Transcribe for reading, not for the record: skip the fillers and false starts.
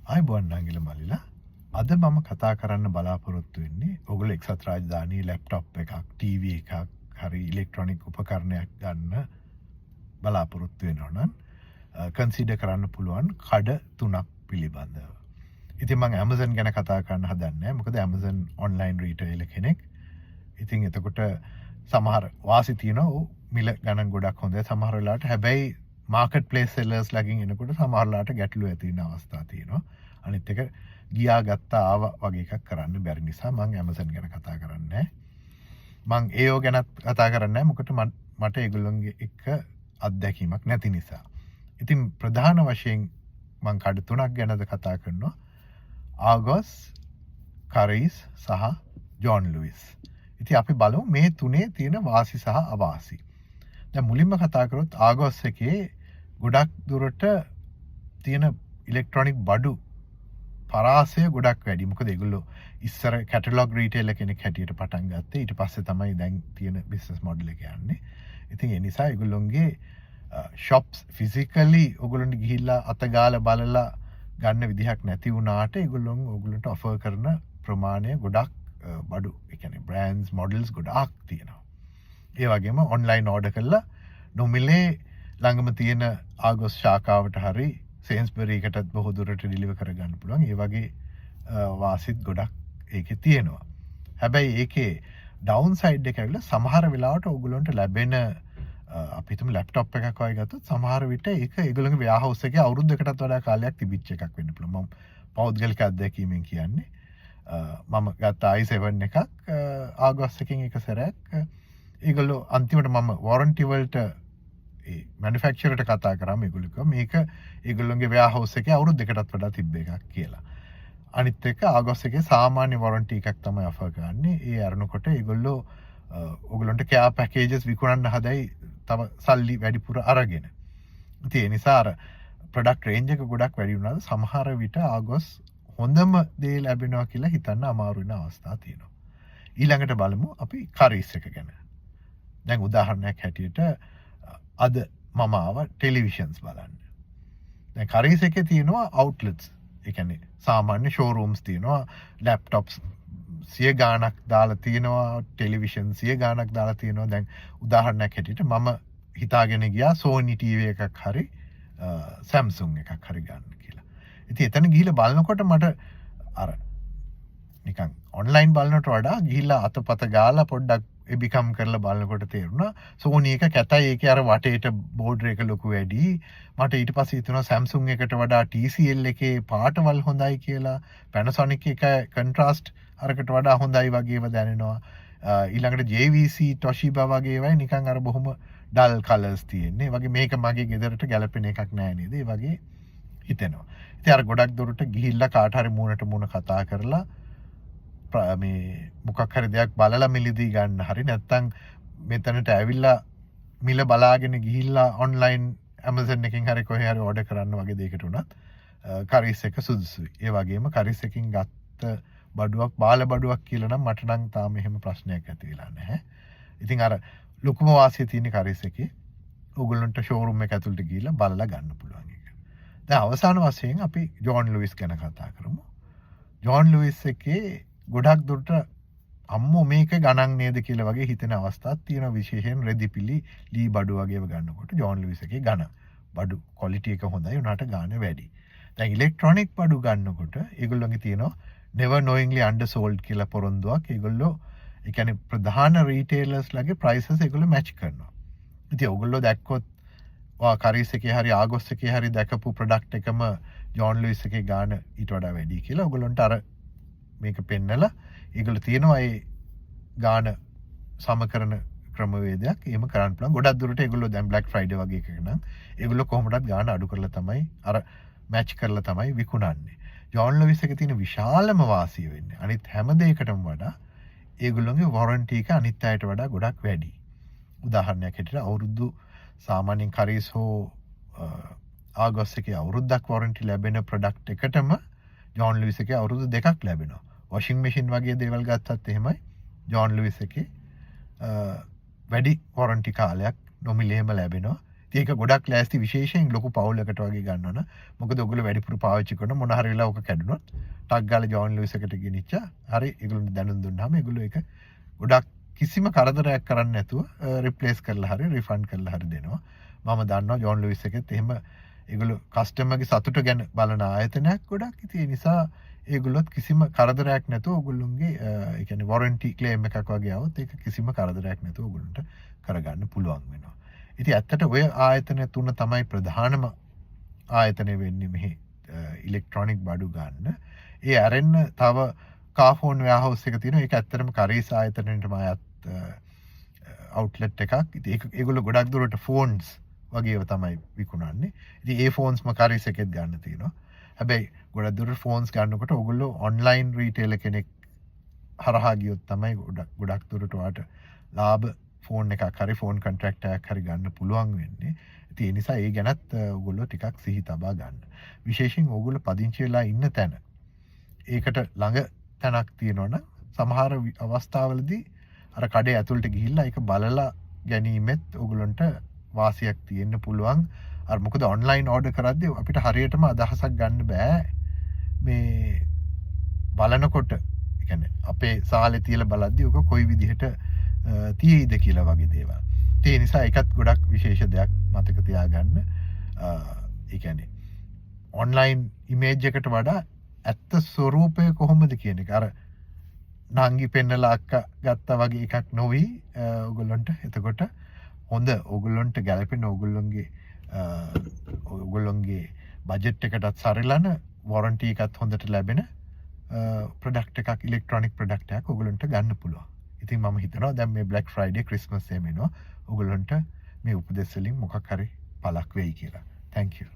ආයුබෝවන් නංගිල මල්ලිලා. අද මම කතා කරන්න බලාපොරොත්තු වෙන්නේ ඔයගොල්ලෝ එක්සත් රාජධානියේ ලැප්ටොප් එකක්, ටීවී එකක්, හරි ඉලෙක්ට්‍රොනික උපකරණයක් ගන්න බලාපොරොත්තු වෙනවා නම් කන්සිඩර් කරන්න පුළුවන් කඩ තුනක් පිළිබඳව. ඉතින් මම Amazon ගැන කතා කරන්න හදන්නේ මොකද Amazon ඔන්ලයින් රීටේලර් කෙනෙක්. ඉතින් එතකොට සමහර වාසි තියෙනවා මිල ගණන් ගොඩක් හොඳයි සමහර වෙලාවට. හැබැයි මාකට් ප්ලේස් සෙලර්ස් ලගින් එනකොට සමහරලාට ගැටලු ඇති වෙන අවස්ථා තියෙනවා. අනිත් එක ගියා ගත්තා ආවා වගේ එකක් කරන්න බැරි නිසා මම Amazon ගැන කතා කරන්නේ මම AO ගැනත් කතා කරන්නේ මොකද මට ඒගොල්ලොන්ගේ එක අත්දැකීමක් නැති නිසා. ඉතින් ප්‍රධාන වශයෙන් මම කඩ තුනක් ගැනද කතා කරනවා. ආගොස්, කරීස් සහ ජෝන් ලුයිස්. ඉතින් අපි බලමු මේ තුනේ තියෙන වාසි සහ අවාසි. දැන් මුලින්ම කතා කරොත් ආගොස් එකේ ගොඩක් දුරට තියෙන ඉලෙක්ට්‍රොනික බඩු පරාසය ගොඩක් වැඩි. මොකද ඒගොල්ලෝ ඉස්සර කැටලොග් රීටේලර් කෙනෙක් හැටියට පටන් ගත්තේ. ඊට පස්සේ තමයි දැන් තියෙන බිස්නස් මොඩල් එක යන්නේ. ඉතින් ඒ නිසා ඒගොල්ලොන්ගේ shops physically ඕගොල්ලන්ට ගිහිල්ලා අතගාලා බලලා ගන්න විදිහක් නැති වුණාට ඕගොල්ලන්ට offer කරන ප්‍රමාණය ගොඩක් බඩු ඒ කියන්නේ brands models ගොඩාක් තියෙනවා. ඒ වගේම ඔන්ලයින් ඕඩර් කරලා නොමිලේ ළඟම තියෙන ආගොස් ශාඛාවට හරි සේන්ස්බරි එකටත් බොහෝ දුරට ඩිලිවර් කරගන්න පුළුවන්. ඒ වගේ වාසිත් ගොඩක් ඒකේ තියෙනවා. හැබැයි ඒකේ ඩවුන් සයිඩ් එක ඇවිල්ලා සමහර වෙලාවට ඕගොල්ලන්ට ලැබෙන අපි හිතමු ලැප්ටොප් එකක් වගේ ගත්තොත් සමහර විට ඒක ඒගොල්ලන්ගේ වෙයාහවුස් එකේ අවුරුද්දකටත් වඩා කාලයක් තිබිච්ච එකක් වෙන්න පුළුවන්. මම පෞද්ගලික අත්දැකීමෙන් කියන්නේ මම ගත්ත i7 එකක් ආගොස් එකකින් එක සැරයක් ඒගොල්ලෝ අන්තිමට මම වොරන්ටි වලට ඒ මැනුෆැක්චරර්ට කතා කරාම ඒගොල්ලෝ කිව්වා මේක ඒගොල්ලෝගේ වෙයාහවුස් එකේ අවුරුද්දකටත් වඩා තිබ්බ එකක් කියලා. අනිත් එක ආගොස් එකේ සාමාන්‍ය වොරන්ටි එකක් තමයි ඔෆර් කරන්නේ. ඒ අරනකොට ඒගොල්ලෝ ඕගොල්ලන්ට කෙයා පැකේජස් විකුණන්න හදයි තව සල්ලි වැඩිපුර අරගෙන. ඉතින් ඒ නිසා අර ප්‍රොඩක්ට් රේන්ජ් එක ගොඩක් වැඩි වුණාද සමහර විට ආගොස් හොඳම දේ ලැබෙනවා කියලා හිතන්න අමාරු වෙන අවස්ථා තියෙනවා. ඊළඟට බලමු අපි කරීස් එක ගැන. දැන් උදාහරණයක් හැටියට අද මම ආව ටෙලිවිෂන්ස් බලන්න. දැන් කරීස් එකේ තියෙනවා අවුට්ලට්ස්. ඒ කියන්නේ සාමාන්‍ය ෂෝරූම්ස් තියෙනවා, ලැප්ටොප්ස් සිය ගාණක් දාලා තියෙනවා, ටෙලිවිෂන් සිය ගාණක් දාලා තියෙනවා. දැන් උදාහරණයක් හැටියට මම හිතාගෙන ගියා Sony TV එකක් හරි Samsung එකක් හරි ගන්න කියලා. ඉතින් එතන ගිහිල්ලා බලනකොට මට අර නිකන් ඔන්ලයින් බලනට වඩා ගිහිල්ලා අතපත ගාලා පොඩ්ඩක් එබිකම් කරලා බලනකොට තේරුණා Sony එක කැතයි. ඒකේ අර වටේට බෝඩර් එක ලොකු වැඩි. මට ඊට පස්සේ හිතුණා Samsung එකට වඩා TCL එකේ පාටවල් හොඳයි කියලා. Panasonic එක කන්ට්‍රාස්ට් අරකට වඩා හොඳයි වගේම දැනෙනවා. ඊළඟට JVC Toshiba වගේ ඒවායි නිකන් අර බොහොම ඩල් කලර්ස් තියෙන්නේ. ඒ වගේ මේක මගේ ගෙදරට ගැලපෙන එකක් නෑ නේද? ඒ වගේ හිතෙනවා. ඉතින් අර ගොඩක් දුරට ගිහිල්ලා කාට හරි මූණට මූණ කතා කරලා මේ මොකක් හරි දෙයක් බලලා මිලදී ගන්න හරි නැත්නම් මෙතනට ඇවිල්ලා මිල බලාගෙන ගිහිල්ලා ඔන්ලයින් Amazon එකකින් හරි කොහේ හරි ඕඩර් කරන්න වගේ දෙයකට උනත් කරීස් එක සුදුසුයි. ඒ වගේම කරීස් එකකින් ගත්ත බඩුවක් බාල බඩුවක් කියලා නම් මට නම් තාම එහෙම ප්‍රශ්නයක් ඇති වෙලා නැහැ. ඉතින් අර ලොකුම වාසිය තියෙන කරීස් එකේ ඕගොල්ලන්ට ෂෝරූම් එක ඇතුළට ගිහිල්ලා බලලා ගන්න පුළුවන් එක. දැන් අවසාන වශයෙන් අපි ජෝන් ලුයිස් ගැන කතා කරමු. ජෝන් ලුයිස් එකේ ගොඩක් දුරට අම්මෝ මේක ගණන් නේද කියලා වගේ හිතෙන අවස්ථාවක් තියෙනවා. විශේෂයෙන් රෙදිපිලි ලී බඩු වගේව ගන්නකොට ජෝන් ලුයිස් එකේ ගණන් බඩු ක්වොලිටි එක හොඳයි උනාට ගාණ වැඩි. දැන් ඉලෙක්ට්‍රොනික බඩු ගන්නකොට ඒගොල්ලෝගේ තියෙනවා never knowingly undersold කියලා පොරොන්දුවක්. ඒගොල්ලෝ ඒ කියන්නේ ප්‍රධාන රීටේලර්ස් ලගේ ප්‍රයිසස් ඒගොල්ලෝ මැච් කරනවා. ඉතින් ඕගොල්ලෝ දැක්කොත් වා කරීස් එකේ හරි ආගොස් එකේ හරි දැකපු ප්‍රොඩක්ට් එකම ජෝන් ලුයිස් එකේ ගාණ ඊට වඩා වැඩි කියලා ඕගොල්ලන්ට අර මේක පෙන්නලා ඒගොල්ලෝ තියෙනවා ඒ ගාණ සම කරන ක්‍රමවේදයක්. එහෙම කරන්න පුළුවන්. ගොඩක් දුරට ඒගොල්ලෝ දැන් Black Friday වගේ එකක නම් ඒගොල්ලෝ කොහොමදත් ගාණ අඩු කරලා තමයි අර මැච් කරලා තමයි විකුණන්නේ. ජෝන් ලුයිස් එකේ තියෙන විශාලම වාසිය වෙන්නේ අනිත් හැම දෙයකටම වඩා ඒගොල්ලෝගේ වොරන්ටි එක අනිත් අයට වඩා ගොඩක් වැඩි. උදාහරණයක් හැටියට අවුරුදු සාමාන්‍යයෙන් කරීස් හෝ ආගොස් එකේ අවුරුද්දක් වොරන්ටි ලැබෙන ප්‍රොඩක්ට් එකටම ජෝන් ලුයිස් එකේ අවුරුදු 2ක් ලැබෙනවා. වොෂින් මැෂින් වගේ දේවල් ගත්තත් එහෙමයි ජෝන් ලුයිස් එකේ වැඩි වොරන්ටි කාලයක් නොමිලේම ලැබෙනවා. ඒක ගොඩක් ලෑස්ති විශේෂයෙන් ලොකු පවුලකට වගේ ගන්න ඕන. මොකද ඔයගොල්ලෝ වැඩිපුර පාවිච්චි කරන මොන හරි වෙලාවක කැඩුනොත් ටක් ගාලා ජෝන් ලූයිස් එකට ගෙනිච්චා. හරි ඒගොල්ලෝ දැනුම් දුන්නාම ඒගොල්ලෝ ඒක ගොඩක් කිසිම කරදරයක් කරන්නේ නැතුව රිප්ලේස් කරලා හරි රිෆන්ඩ් කරලා හරි දෙනවා. මම දන්නවා ජෝන් ලූයිස් එකෙත් එහෙම ඒගොල්ලෝ කස්ටමර්ගේ සතුට ගැන බලන ආයතනයක් ගොඩක්. ඉතින් ඒ නිසා ඒගොල්ලොත් කිසිම කරදරයක් නැතුව ඔයගොල්ලෝගේ ඒ කියන්නේ වොරන්ටි ක්ලේම් එකක් වගේ આવොත් ඒක කිසිම කරදරයක් නැතුව ඔයගොල්ලන්ට කරගන්න පුළුවන් වෙනවා. ඉතින් ඇත්තට ඔය ආයතන තුන තමයි ප්‍රධානම ආයතනය වෙන්නේ මෙහි ඉලෙක්ට්‍රොනික බඩු ගන්න. ඒ අරෙන්න තව කාෆෝන් වෙයාහවුස් එක තියෙනවා. ඒක ඇත්තටම කරීස් ආයතනයටම අයත් අවුට්ලට් එකක්. ඉතින් ඒගොල්ලෝ ගොඩක් දුරට ෆෝන්ස් වගේව තමයි විකුණන්නේ. ඉතින් ඒ ෆෝන්ස් කරීස් එකෙත් ගන්න තියෙනවා. හැබැයි ගොඩක් දුරට ෆෝන්ස් ගන්නකොට ඔයගොල්ලෝ ඔන්ලයින් රීටේලර් කෙනෙක් හරහා ගියොත් තමයි ගොඩක් දුරට ඔයාලට ලාභ ෆෝන් එකක් හරි ෆෝන් කොන්ට්‍රැක්ට් එකක් හරි ගන්න පුළුවන් වෙන්නේ. ඉතින් ඒ නිසා ඒ ගැනත් ඔයගොල්ලෝ ටිකක් සිහි තබා ගන්න. විශේෂයෙන් ඔයගොල්ලෝ පදිංචි වෙලා ඉන්න තැන ඒකට ළඟ තැනක් තියෙනවනම් සමහර අවස්ථාවලදී අර කඩේ ඇතුළට ගිහිල්ලා ඒක බලලා ගැනීමෙත් ඔයගොල්ලන්ට වාසියක් තියෙන්න පුළුවන්. අර මොකද ඔන්ලයින් ඕඩර් කරද්දී අපිට හරියටම අදහසක් ගන්න බෑ. මේ බලනකොට ඒ කියන්නේ අපේ සාලේ තියලා බලද්දී ඔක කොයි විදිහට තියෙයිද කියලා වගේ දේවල්. ඒ නිසා ඒකත් ගොඩක් විශේෂ දෙයක් මතක තියාගන්න. ඒ කියන්නේ ඔන්ලයින් ඉමේජ් එකට වඩා ඇත්ත ස්වරූපය කොහොමද කියන එක අර නංගි පෙන්නලා අක්කා ගත්තා වගේ එකක් නොවි ඔයගොල්ලන්ට එතකොට හොඳ ඔයගොල්ලන්ට ගැලපෙන ඔයගොල්ලන්ගේ බජට් එකටත් සරිලන වොරන්ටි එකත් හොඳට ලැබෙන ප්‍රොඩක්ට් එකක් ඉලෙක්ට්‍රොනික ප්‍රොඩක්ට් එකක් ඔයගොල්ලන්ට ගන්න පුළුවන්. ඉතින් මම හිතනවා දැන් මේ බ්ලැක් ෆ්‍රයිඩේ ක්‍රිස්මස් එහෙම එනවා. ඔයගොල්ලන්ට මේ උපදෙස් වලින් මොකක් හරි පළක් වෙයි කියලා. Thank you.